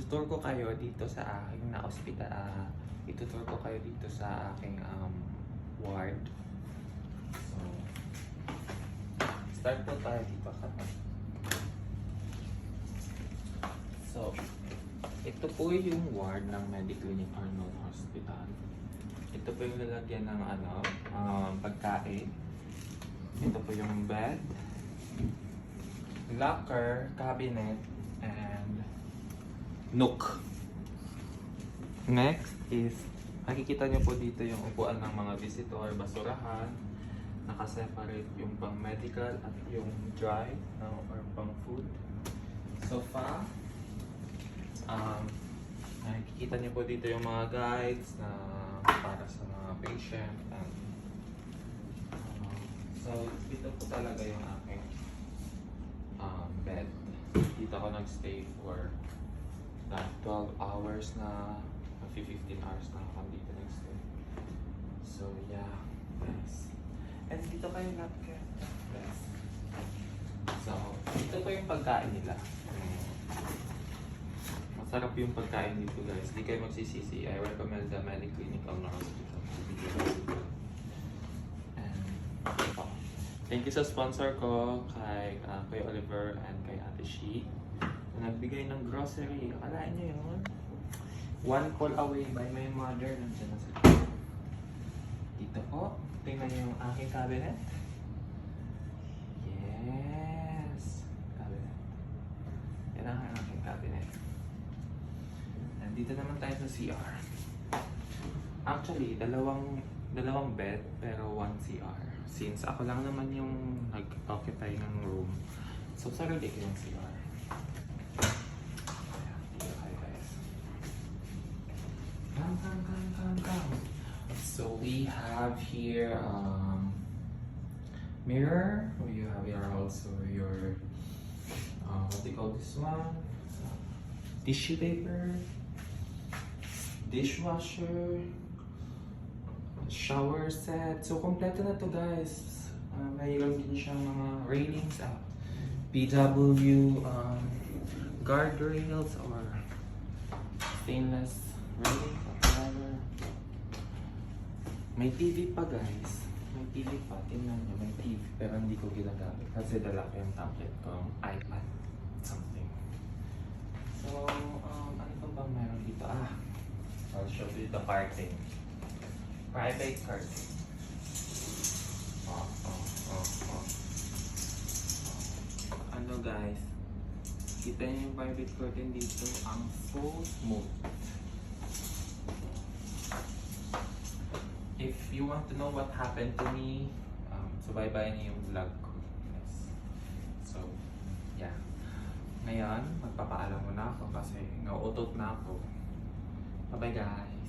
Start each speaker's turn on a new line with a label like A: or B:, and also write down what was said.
A: itutur ko kayo dito sa aking na ospital. Itutur ko kayo dito sa aking ward. So, start po tayo dito kapag. So, ito po yung ward ng Mediclinic Arnold Hospital. Ito po yung lalagyan ng pagkain. Ito po yung bed, locker, cabinet, and nook. Next is, makikita nyo po dito yung upuan ng mga visitor, basurahan. Nakaseparate yung pang medical at yung dry or pang food. Sofa. Nakikita nyo po dito yung mga guides na para sa mga patient. So, dito po talaga yung aking bed. Dito ako nagstay for 12 hours na, 15 hours na ako dito nagstay. So, yeah, guys. And dito kayo napkin. Yes. So, ito po yung pagkain nila. Masarap yung pagkain dito, guys. Hindi kayo magsisisi. I recommend the Mediclinic Arnold Hospital. Thank you sa sponsor ko, kay Kuya Oliver and kay Ate Shi, na nagbigay ng grocery. Akalain nyo yun? One call away by my mother. Nandiyan na sila. Dito po. Tingnan nyo yung aking cabinet. Yes! Cabinet. Yan ang aking cabinet. Nandito naman tayo sa CR. Actually, dalawang bed pero one CR. Since ako lang naman yung nag-occupy ng room, so sarili ko yung CR. Hi guys. Come. So we have here mirror. You have here also your what do you call this one? Tissue paper, dishwasher, shower set. So, kompleto na to, guys. Mayroon din siyang mga railings at PW guardrails or stainless railings or whatever. May TV pa, guys. May TV pa. Tingnan nyo, may TV. Pero hindi ko ginagamit kasi dala ko yung tablet ko, iPad, something. So, ano pa bang meron dito? I'll show you the curtain. Private curtain. Ano guys? Kita niyo yung private curtain dito. Ang so smooth. If you want to know what happened to me, subaybayan niyo yung vlog ko. Yes. So, yeah. Ngayon, magpapaalam muna ako kasi nauutot na ako. Bye-bye guys.